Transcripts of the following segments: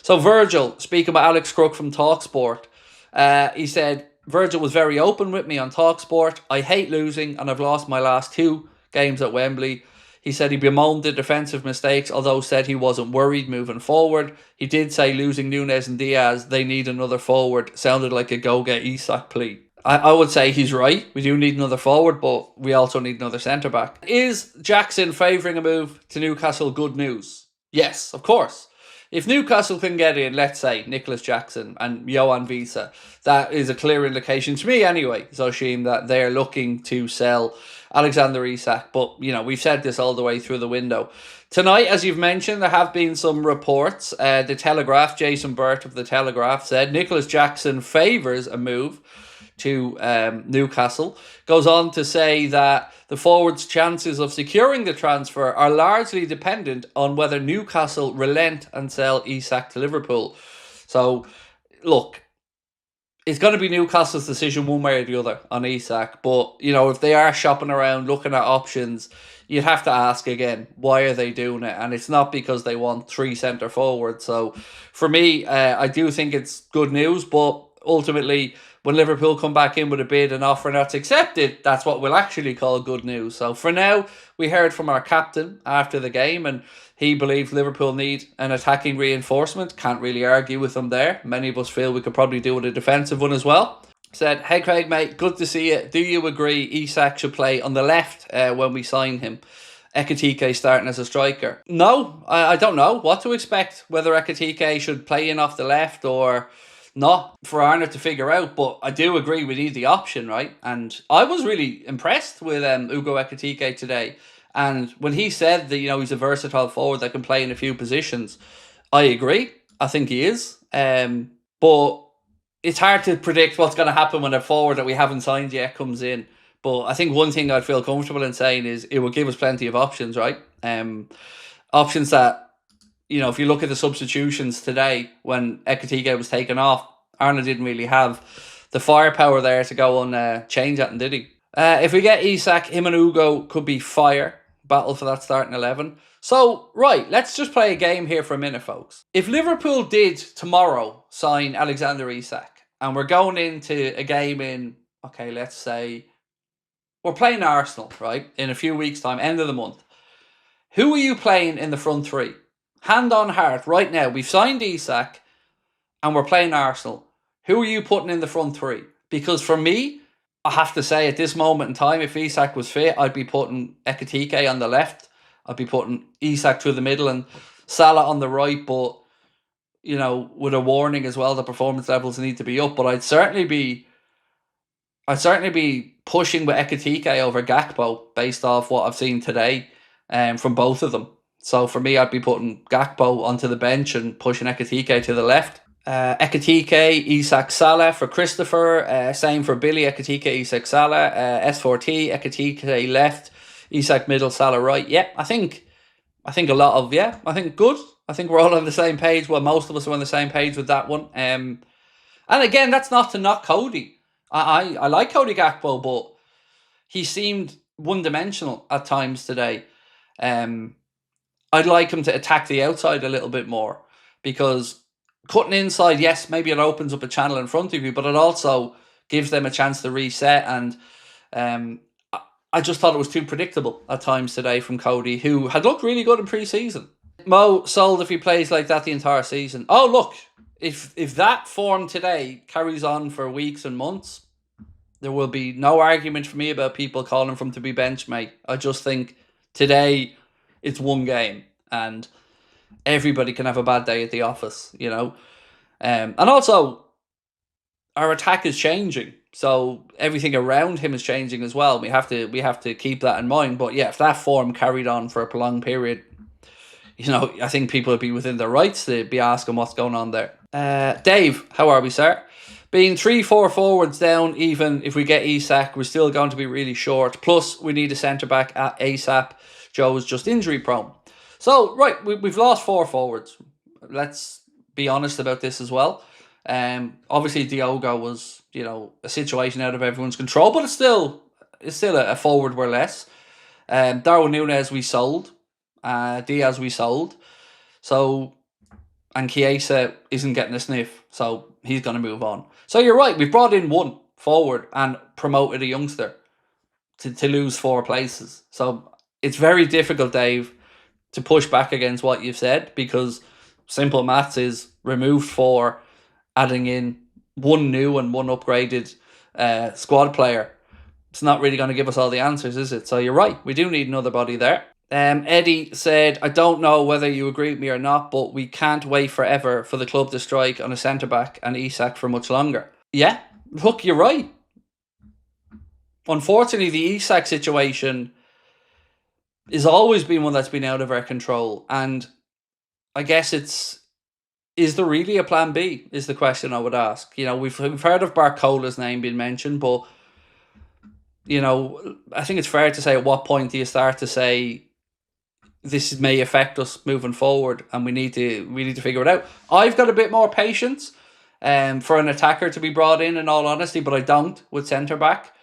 So Virgil, speaking about Alex Crook from TalkSport, he said, Virgil was very open with me on TalkSport. I hate losing and I've lost my last 2 games at Wembley. He said he bemoaned the defensive mistakes, although said he wasn't worried moving forward. He did say losing Núñez and Diaz, they need another forward, sounded like a go-get Isak plea. I would say he's right. We do need another forward, but we also need another centre-back. Is Jackson favouring a move to Newcastle good news? Yes, of course. If Newcastle can get in, let's say, Nicholas Jackson and Johan Visa, that is a clear indication, to me anyway, Zoshim, that they're looking to sell Alexander Isak. But, you know, we've said this all the way through the window. Tonight, as you've mentioned, there have been some reports. The Telegraph, Jason Burt of The Telegraph, said Nicholas Jackson favours a move to Newcastle. Goes on to say that the forward's chances of securing the transfer are largely dependent on whether Newcastle relent and sell Isak to Liverpool. So, look, it's going to be Newcastle's decision one way or the other on Isak. But, you know, if they are shopping around, looking at options, you'd have to ask again, why are they doing it? And it's not because they want 3 centre forwards. So, for me, I do think it's good news, but ultimately, when Liverpool come back in with a bid and offer that's accepted, that's what we'll actually call good news. So for now, we heard from our captain after the game, and he believes Liverpool need an attacking reinforcement. Can't really argue with him there. Many of us feel we could probably do with a defensive one as well. Said, hey Craig, mate, good to see you. Do you agree Isak should play on the left when we sign him? Ekitike starting as a striker? No, I don't know what to expect. Whether Ekitike should play in off the left or not for Arnold to figure out, but I do agree we need the option, right? And I was really impressed with Ugo Ekitike today. And when he said that, you know, he's a versatile forward that can play in a few positions, I agree. I think he is. But it's hard to predict what's going to happen when a forward that we haven't signed yet comes in. But I think one thing I'd feel comfortable in saying is it will give us plenty of options, right? Options that, you know, if you look at the substitutions today when Ekitike was taken off, Arnold didn't really have the firepower there to go and change that, and did he? If we get Isak, him and Ugo could be fire. Battle for that starting 11. So, right, let's just play a game here for a minute, folks. If Liverpool did tomorrow sign Alexander Isak, and we're going into a game in, okay, let's say, we're playing Arsenal, right, in a few weeks' time, end of the month. Who are you playing in the front 3? Hand on heart, right now, we've signed Isak and we're playing Arsenal. Who are you putting in the front 3? Because for me, I have to say at this moment in time, if Isak was fit, I'd be putting Ekitike on the left. I'd be putting Isak through the middle and Salah on the right. But, you know, with a warning as well, the performance levels need to be up. But I'd certainly be pushing with Ekitike over Gakpo based off what I've seen today from both of them. So for me, I'd be putting Gakpo onto the bench and pushing Ekitike to the left. Ekitike, Isak, Salah for Christopher. Same for Billy, Ekitike, Isak, Salah. S4T, Ekitike left, Isak middle, Salah right. Yeah, I think I think good. I think we're all on the same page. Well, most of us are on the same page with that one. And again, that's not to knock Cody. I like Cody Gakpo, but he seemed one-dimensional at times today. I'd like him to attack the outside a little bit more, because cutting inside, yes, maybe it opens up a channel in front of you, but it also gives them a chance to reset. And I just thought it was too predictable at times today from Cody, who had looked really good in pre-season. Mo sold if he plays like that the entire season. Oh, look, if that form today carries on for weeks and months, there will be no argument for me about people calling for him to be bench, mate. I just think today it's one game and everybody can have a bad day at the office, you know. And also, our attack is changing, so everything around him is changing as well. We have to keep that in mind. But yeah, if that form carried on for a prolonged period, you know, I think people would be within their rights to be asking what's going on there. Dave, how are we, sir? Being 3-4 forwards down, even if we get Isak, we're still going to be really short. Plus, we need a centre-back at ASAP. Joe's just injury prone. So, right, we've lost 4 forwards. Let's be honest about this as well. Obviously, Diogo was, you know, a situation out of everyone's control, but it's still a forward we're less. Darwin Núñez we sold. Diaz we sold. So and Chiesa isn't getting a sniff, so he's going to move on. So you're right, we've brought in one forward and promoted a youngster to lose 4 places. So it's very difficult, Dave, to push back against what you've said, because simple maths is remove 4, adding in 1 new and 1 upgraded squad player. It's not really going to give us all the answers, is it? So you're right, we do need another body there. Eddie said, I don't know whether you agree with me or not, but we can't wait forever for the club to strike on a centre-back and Isak for much longer. Yeah, look, you're right. Unfortunately, the Isak situation has always been one that's been out of our control. And I guess is there really a plan B, is the question I would ask. You know, we've heard of Barcola's name being mentioned, but, you know, I think it's fair to say, at what point do you start to say, this may affect us moving forward and we need to figure it out. I've got a bit more patience for an attacker to be brought in all honesty, but I don't with centre-back.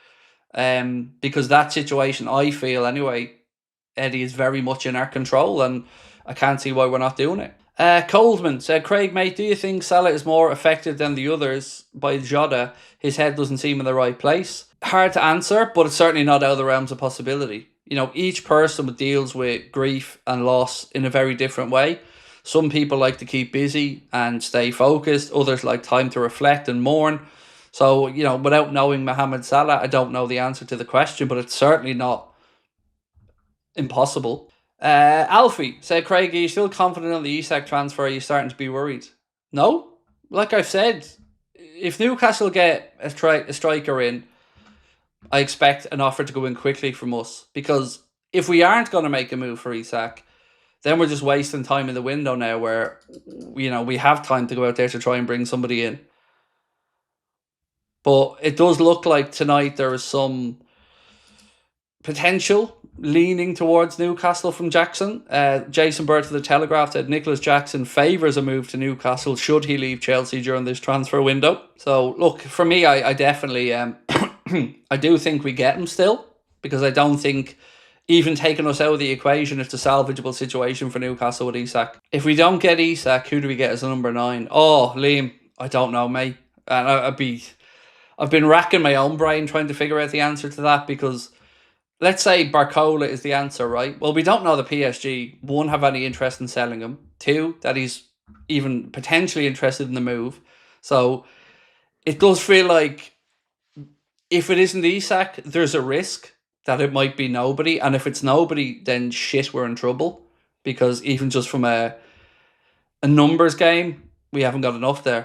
Because that situation, I feel anyway, Eddie, is very much in our control, and I can't see why we're not doing it. Coldman said, Craig, mate, do you think Salah is more affected than the others by Jota? His head doesn't seem in the right place. Hard to answer, but it's certainly not out of the realms of possibility. You know, each person deals with grief and loss in a very different way. Some people like to keep busy and stay focused. Others like time to reflect and mourn. So, you know, without knowing Mohamed Salah, I don't know the answer to the question, but it's certainly not impossible. Alfie said, Craig, are you still confident on the Isak transfer? Are you starting to be worried? No. Like I've said, if Newcastle get a striker in, I expect an offer to go in quickly from us. Because if we aren't going to make a move for Isak, then we're just wasting time in the window now where, you know, we have time to go out there to try and bring somebody in. But it does look like tonight there is some potential leaning towards Newcastle from Jackson. Jason Bird of the Telegraph said Nicholas Jackson favours a move to Newcastle should he leave Chelsea during this transfer window. So look, for me, I definitely I do think we get him still, because I don't think even taking us out of the equation, it's a salvageable situation for Newcastle with Isak. If we don't get Isak, who do we get as a number 9? Oh, Liam, I don't know, mate. And I've been racking my own brain trying to figure out the answer to that, because let's say Barcola is the answer, right? Well, we don't know the PSG, 1, have any interest in selling him. 2, that he's even potentially interested in the move. So it does feel like if it isn't Isak, there's a risk that it might be nobody. And if it's nobody, then shit, we're in trouble. Because even just from a numbers game, we haven't got enough there.